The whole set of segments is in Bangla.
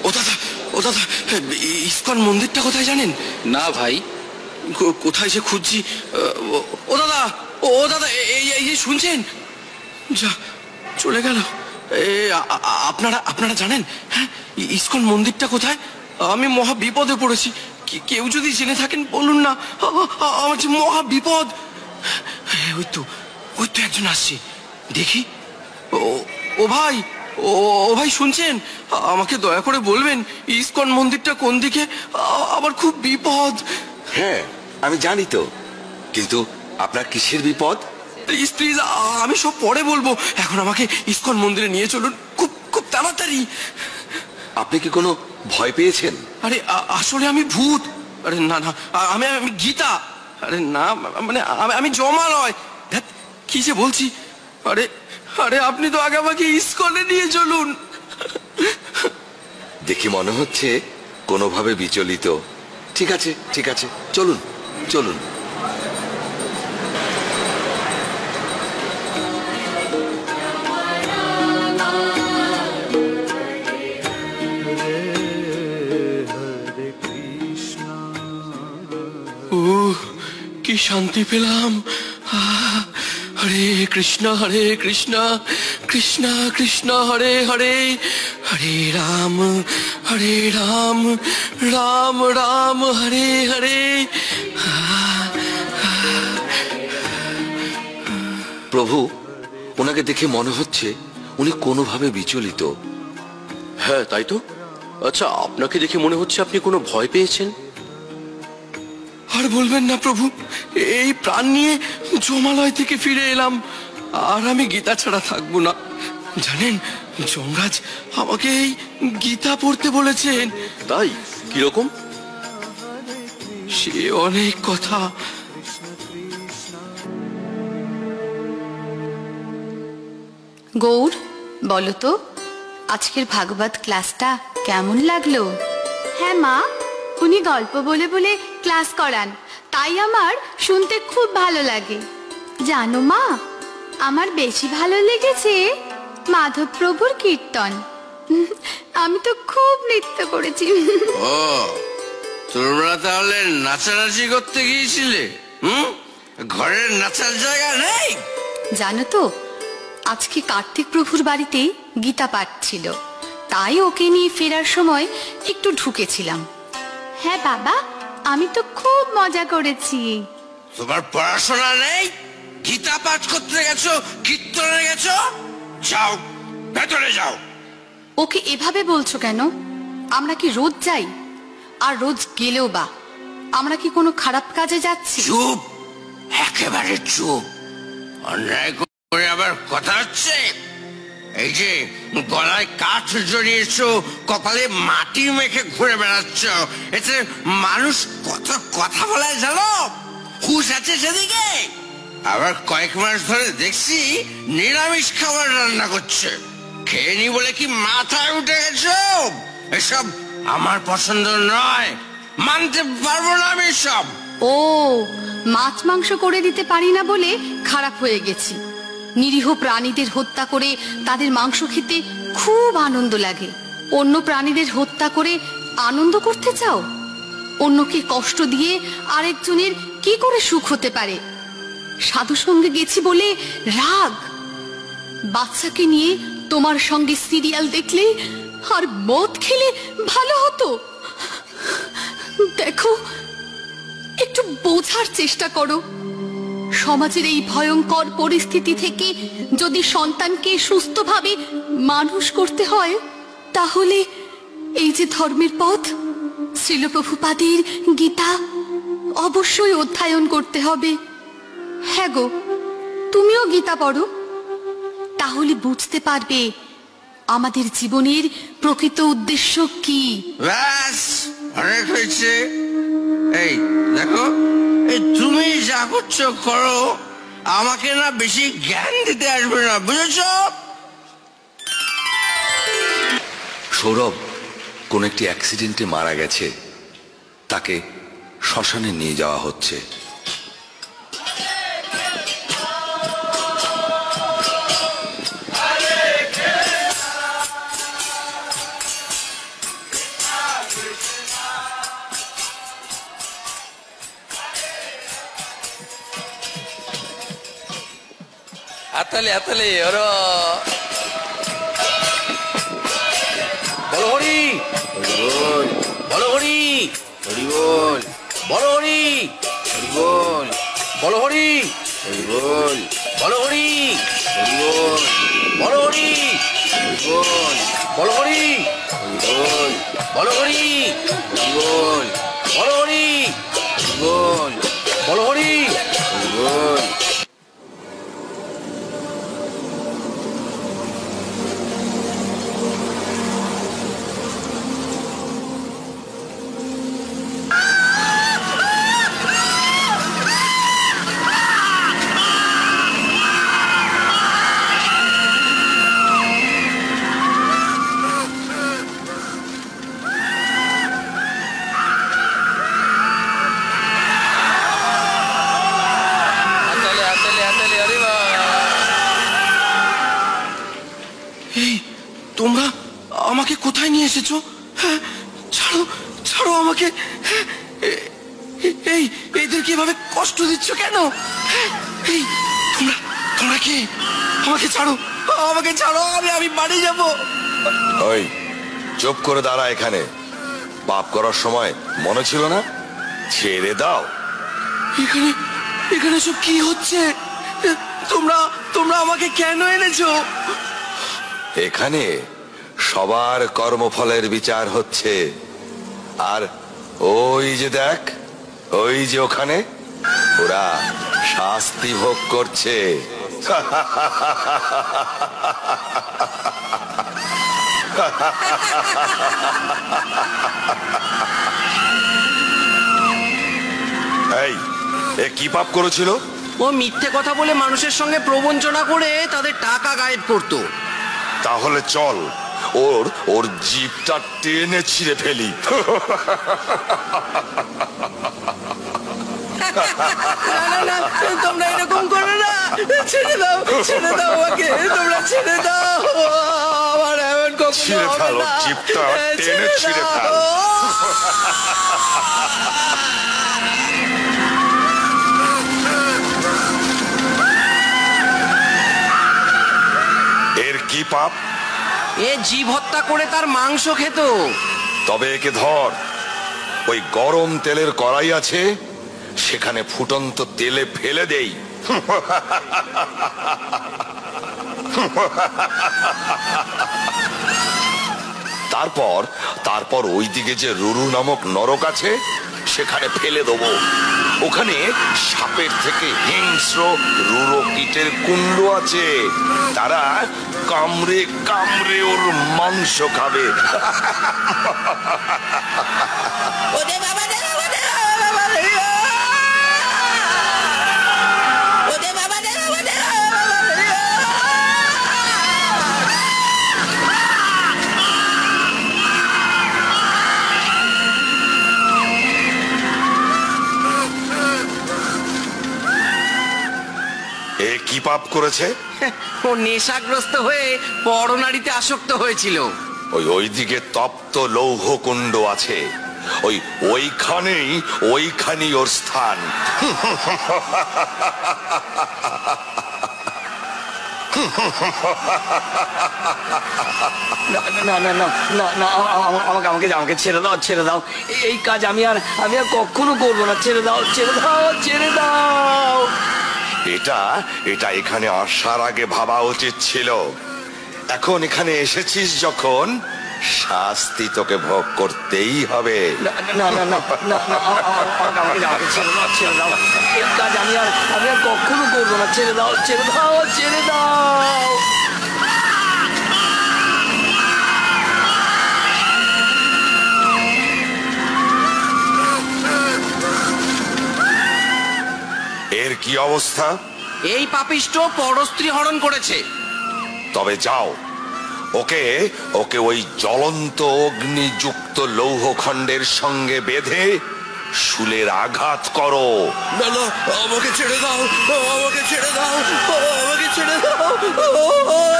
ও দাদা, ও দাদা, ইসকন মন্দিরটা কোথায় জানেন? না ভাই। কোথায় যে খুঁজছি। ও দাদা, ও দাদা, এই শুনছেন? যা চলে গেল। আপনারা জানেন হ্যাঁ ইসকন মন্দিরটা কোথায়? আমি মহা বিপদে পড়েছি। কেউ যদি জেনে থাকেন বলুন না, আমার যে মহা বিপদ। ওই তো একজন আসছে, দেখি। ও ভাই, ও ভাই শুনছেন? আমাকে দয়া করে বলবেন ইসকন মন্দিরটা কোন দিকে? আমার খুব বিপদ। হ্যাঁ আমি জানি তো, কিন্তু আপনার কিসের বিপদ? প্লিজ প্লিজ, আমি সব পরে বলবো, এখন আমাকে ইসকন মন্দিরে নিয়ে চলুন, খুব খুব তাড়াতাড়ি। আপনি কি কোনো ভয় পেয়েছেন? আরে আসলে আমি ভূত। আরে না না, আমি গীতা। আরে না মানে আমি জমালয়। কি যে বলছি। আরে আরে আপনি তো আগে আমাকে ইসকনে নিয়ে চলুন। দেখি মনে হচ্ছে কোনোভাবে বিচলিত। ঠিক আছে ঠিক আছে, চলুন চলুন। কি শান্তি পেলাম। হরে কৃষ্ণ কৃষ্ণ কৃষ্ণ হরে হরে, হরে রাম রাম রাম হরে হরে। প্রভু, ওনাকে দেখে মনে হচ্ছে উনি কোনোভাবে বিচলিত। হ্যাঁ তাই তো। আচ্ছা, আপনাকে দেখে মনে হচ্ছে আপনি কোনো ভয় পেয়েছেন? আর বলবেন না প্রভু, এই প্রাণ নিয়ে জমালয় থেকে ফিরে এলাম, আর আমি গীতা ছাড়া থাকবো না। জানেন, যমরাজ আমাকে এই গীতা পড়তে বলেছেন। তাই? কিরকম? সে অনেক কথা। গৌর, বলো তো আজকের ভাগবত ক্লাসটা কেমন লাগলো? হ্যাঁ মা, উনি গল্প বলে বলে ক্লাস করান, তাই আমার শুনতে খুব ভালো লাগে। জানো মা, আমার বেশি ভালো লেগেছে মাধব প্রভুর কীর্তন। আমি তো খুব নৃত্য করেছি। ও, তোমরা তাহলে নাচানাচি করতে গিয়েছিলে? ঘরের নাচার জায়গা নেই? জানো তো, আজকে কার্তিক প্রভুর বাড়িতে গীতা পাঠ ছিল, তাই ওকে নিয়ে ফেরার সময় একটু ঢুকেছিলাম। হ্যাঁ বাবা, আমি তো খুব মজা করেছি। তোমার পড়াশোনা নেই? গীতা পাঠ করতে গেছো, কীর্তনে গেছো? যাও, ভেতরে যাও। ওকে এভাবে বলছো কেন? আমরা কি রোজ যাই? আর রোজ গেলেও বা আমরা কি কোনো খারাপ কাজে যাচ্ছি? চুপ, একেবারে চুপ। অন্যায় করে আবার কথা হচ্ছে। এই যে গলায় কাঠ জড়িয়েছো, কপালে মাটি মেখে ঘুরে বেড়াচ্ছ, এতে মানুষ কত কথা বলায় জানো? হুঁশ আছে সেদিকে? আবার কয়েক মাস ধরে দেখছি নিরামিষ খাবার রান্না করছে। খেয়ে নি বলে কি মাথায় উঠে গেছো? এসব আমার পছন্দ নয়, মানতে পারবো না আমি সব। ও, মাছ মাংস করে দিতে পারি না বলে খারাপ হয়ে গেছি। নিরীহ প্রাণীদের হত্যা করে তাদের মাংস খেতে খুব আনন্দ লাগে। অন্য প্রাণীদের হত্যা করে আনন্দ করতে চাও? অন্যকে কষ্ট দিয়ে আরেকজনের কি করে সুখ হতে পারে? সাধু সঙ্গে গেছি বলে রাগ? বাচ্চাকে নিয়ে তোমার সঙ্গে সিরিয়াল দেখলে আর মদ খেলে ভালো হতো। দেখো, একটু বোঝার চেষ্টা করো। সমাজের এই ভয়ঙ্কর পরিস্থিতি থেকে যদি সন্তানকে সুস্থভাবে মানুষ করতে হয়, তাহলে এই যে ধর্মের পথ, শ্রীল প্রভুপাদের গীতা অবশ্যই অধ্যয়ন করতে হবে। হ্যাঁ গো, তুমিও গীতা পড়ো, তাহলে বুঝতে পারবে আমাদের জীবনের প্রকৃত উদ্দেশ্য কি। ব্যাস, অনেক হয়েছে। এই দেখো, এই তুমি যা করছো করো, আমাকে না বেশি জ্ঞান দিতে আসবে না, বুঝেছো? সৌরভ কোন একটি অ্যাক্সিডেন্টে মারা গেছে, তাকে শ্মশানে নিয়ে যাওয়া হচ্ছে। হাততালি হাততালি ওরা বলো হরি বল, বলো হরি বল, বলো হরি বল, বলো হরি বল, বলো হরি বল, বলো হরি বল, বলো হরি বল, বলো হরি বল, বলো হরি বল, বলো হরি বল। তোমরা আমাকে কোথায় নিয়ে এসেছো? হ্যাঁ, ছাড়ো ছাড়ো আমাকে। এই এদেরকে এভাবে কষ্ট দিচ্ছ কেন? এই তোমরা তোমরা কে? আমাকে ছাড়ো, আমাকে ছাড়ো, আমি বাড়ি যাব। ওই চুপ করে দাঁড়া এখানে। পাপ করার সময় মনে ছিল না? ছেড়ে দাও। এখানে এখানে সব কি হচ্ছে? তোমরা তোমরা আমাকে কেন এনেছো? এখানে সবার কর্মফলের বিচার হচ্ছে। আর ওই যে দেখ, ওই যে ওখানে ওরা শাস্তি ভোগ করছে। এই এ কি পাপ করেছিল? ও মিথ্যে কথা বলে মানুষের সঙ্গে প্রবঞ্চনা করে তাদের টাকা গায়েব করতো। তাহলে চল ওর ওর জিভটা টেনে ছিঁড়ে ফেলি। তোমরা এরকম করো না, ছেড়ে দাও, ছেড়ে দাও আমাকে, তোমরা ছেড়ে দাও। আমার এমন ছিঁড়ে ফেল, ওর জিভটা টেনে ছিঁড়ে ফেল। এর কি পাপ? এ জীব হত্যা করে তার মাংস খেত। তবে একে ধর, ওই গরম তেলের কড়াই আছে, সেখানে ফুটন্ত তেলে ফেলে দেই। তারপর তারপর ওইদিকে যে রুরু নামক নরক আছে, সেখানে ফেলে দেবো। ওখানে সাপের থেকে হিংস্র রুরো কীটের কুণ্ড আছে, তারা কামড়ে কামড়ে ওর মাংস খাবে। এ কি পাপ করেছে? ও নেশাগ্রস্ত হয়ে পরনারীতে আসক্ত হয়েছিল। ওইদিকে তপ্ত লৌহ কুণ্ড আছে, ওইখানেই ওর স্থান। না না না না না, আমাকে আমাকে ছেড়ে দাও, ছেড়ে দাও। এই কাজ আমি আর কখনো করবো না। ছেড়ে দাও, ছেড়ে দাও, ছেড়ে দাও। এটা এখানে আসার আগে ভাবা উচিত ছিল। এখন এখানে এসেছিস যখন, শাস্তি তোকে ভোগ করতেই হবে। না না না না না, আমাকে ছেড়ে দাও, ছেড়ে দাও। এই কাজ আমি আর কখনো করবো না। ছেড়ে দাও, ছেড়ে দাও, ছেড়ে দাও। এর কি অবস্থা? এই পাপিষ্ট পরস্ত্রী হরণ করেছে। তবে যাও, ওকে ওকে ওই জ্বলন্ত অগ্নিযুক্ত লৌহখণ্ডের সঙ্গে বেঁধে শুলের আঘাত করো। না না, আমাকে ছেড়ে দাও, আমাকে ছেড়ে দাও, আমাকে ছেড়ে দাও,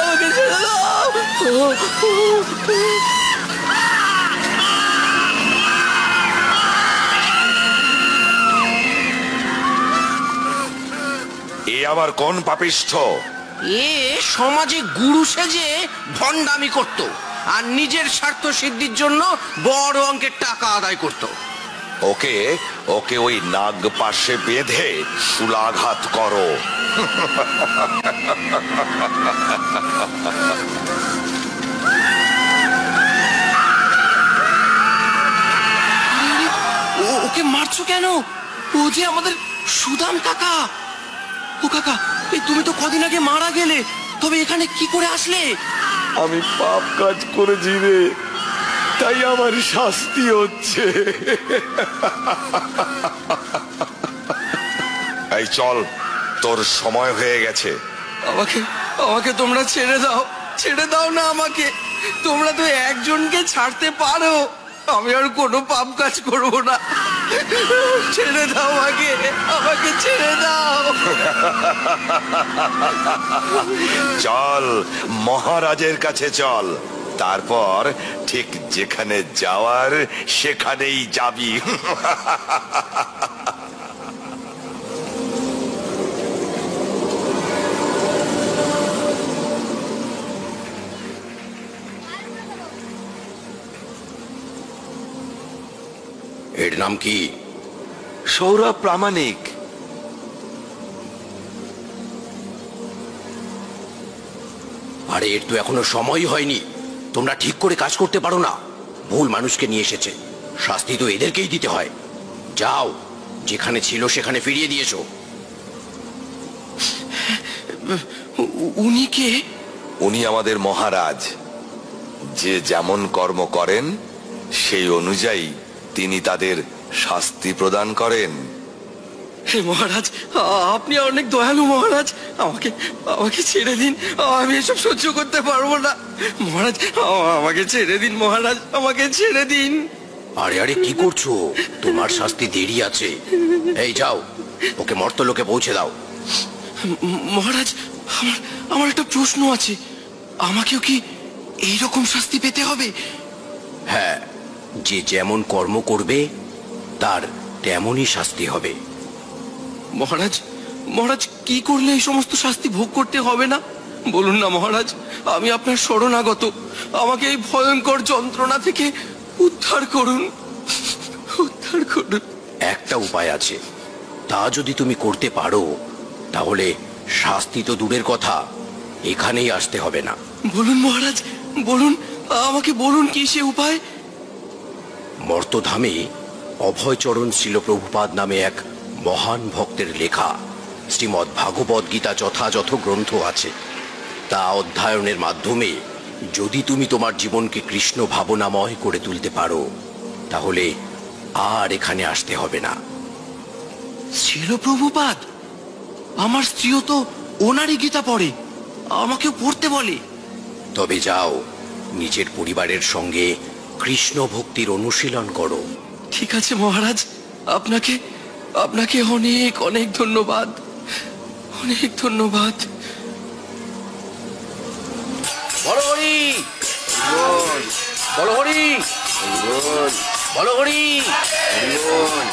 আমাকে ছেড়ে দাও। এ আবার কোন পাপিষ্ঠ এ সমাজে গুরু সেজে ভণ্ডামি করত আর নিজের স্বার্থ সিদ্ধির জন্য বড় অঙ্কের টাকা আদায় করত। ওকে ওকে ওই নাগ পাশে বেঁধে শুলাঘাত করো। ওকে মারছো কেন? ও যে আমাদের সুদাম কাকা। ও কাকা, এই তুমি তো কদিন আগে মারা গেলে, তবে এখানে কি করে আসলে? আমি পাপ কাজ করেছি রে, তাই আমার শাস্তি হচ্ছে। এই চল, তোর সময় হয়ে গেছে। আমাকে আমাকে তোমরা ছেড়ে দাও, ছেড়ে দাও না আমাকে। তোমরা তো একজনকে ছাড়তে পারো, আমি আর কোনো পাপ কাজ করব না। ছেড়ে দাও আমাকে, আমাকে ছেড়ে দাও। চল মহারাজের কাছে চল, তারপর ঠিক যেখানে যাওয়ার সেখানেই যাবি। এর নাম কি? সৌরভ প্রামাণিক। আরে এর তো এখনো সময় হয়নি, তোমরা ঠিক করে কাজ করতে পারো না। ভুল মানুষকে নিয়ে এসেছে, শাস্তি তো এদেরকেই দিতে হয়। যাও, যেখানে ছিল সেখানে ফিরিয়ে দিয়েছো। উনি কে? উনি আমাদের মহারাজ। যে যেমন কর্ম করেন সেই অনুযায়ী তিনি তাদের শাস্তি প্রদান করেন। হে মহারাজ, আপনি অনেক দয়ালু মহারাজ। আমাকে আমাকে ছেড়ে দিন, আমি এসব সহ্য করতে পারবো না মহারাজ। আমাকে ছেড়ে দিন মহারাজ, আমাকে ছেড়ে দিন। আরে আরে কি করছো? তোমার শাস্তি দেরি আছে। এই যাও, ওকে মর্তলোকে পৌঁছে দাও। মহারাজ, আমার একটা প্রশ্ন আছে। আমাকেও কি এইরকম শাস্তি পেতে হবে? হ্যাঁ, যে যেমন কর্ম করবে তার তেমনই শাস্তি হবে। মহারাজ, মহারাজ কি করলে এই সমস্ত শাস্তি ভোগ করতে হবে না বলুন না মহারাজ। আমি আপনার শরণাগত, আমাকে এই ভয়ঙ্কর যন্ত্রণা থেকে উদ্ধার করুন, উদ্ধার করুন। একটা উপায় আছে, তা যদি তুমি করতে পারো তাহলে শাস্তি তো দূরের কথা, এখানেই আসতে হবে না। বলুন মহারাজ, বলুন, আমাকে বলুন কি সে উপায়। মর্তধামে অভয়চরণ শ্রীল প্রভুপাদ নামে এক মহান ভক্তের লেখা শ্রীমদ্ ভাগবত গীতা যথাযথ গ্রন্থ আছে। তা অধ্যয়নের মাধ্যমে যদি তুমি তোমার জীবনকে কৃষ্ণ ভাবনাময় করে তুলতে পারো তাহলে আর এখানে আসতে হবে না। ছিল প্রভুপাদ, আমার স্ত্রীও তো ওনারই গীতা পড়ে, আমাকেও পড়তে বলে। তবে যাও, নিজের পরিবারের সঙ্গে কৃষ্ণ ভক্তির অনুশীলন করো। ঠিক আছে মহারাজ, আপনাকে আপনাকে অনেক অনেক ধন্যবাদ, অনেক ধন্যবাদ। বলো হরি বল, বলো হরি বল, বলো হরি বল,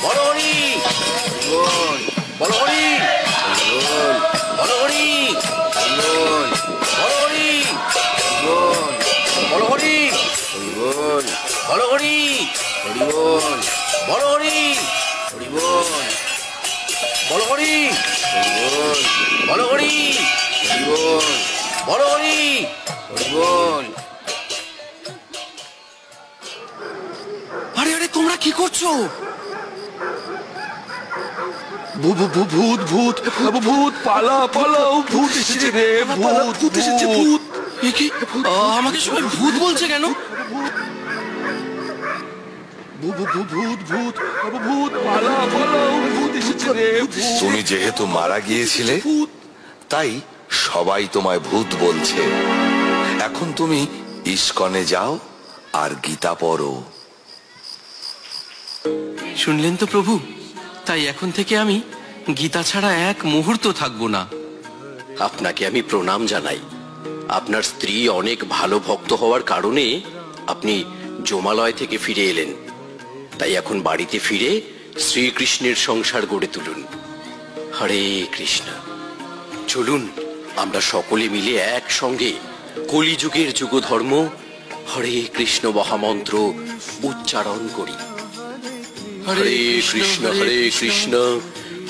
বলো হরি বল, বলো হরি বল, বলো হরি বল, বলো হরি বল, বলো হরি বল, বলো হরি বল, বলো হরি বল, বলো হরি বল, বলো হরি বল, বলো হরি বল। আরে আরে তোমরা কি করছো? ভূত ভূত ভূত, পালা পালাও, ভূত এসেছে রে, ভূত এসেছে, ভূত। এ কি, আমাকে সবাই ভূত বলছে কেন? ভূত ভূত, ভূত, পালা পালাও, ভূত এসেছে রে। তুমি যেহেতু মারা গিয়েছিলে তাই সবাই তোমায় ভূত বলছে। এখন তুমি ইস্কনে যাও আর গীতা পড়ো। শুনলেন তো প্রভু, তাই এখন থেকে আমি গীতা ছাড়া এক মুহূর্ত থাকবো না। আপনাকে আমি প্রণাম জানাই। আপনার স্ত্রী অনেক ভালো ভক্ত হওয়ার কারণে আপনি জমালয় থেকে ফিরে এলেন, তাই এখন বাড়িতে ফিরে শ্রীকৃষ্ণের সংসার গড়ে তুলুন। হরে কৃষ্ণ। চলুন, আমরা সকলে মিলে একসঙ্গে কলিযুগের যুগধর্ম হরে কৃষ্ণ মহামন্ত্র উচ্চারণ করি। হরে কৃষ্ণ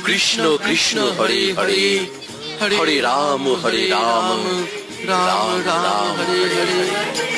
কৃষ্ণ কৃষ্ণ হরে হরে, হরে রাম রাম রাম হরে হরে।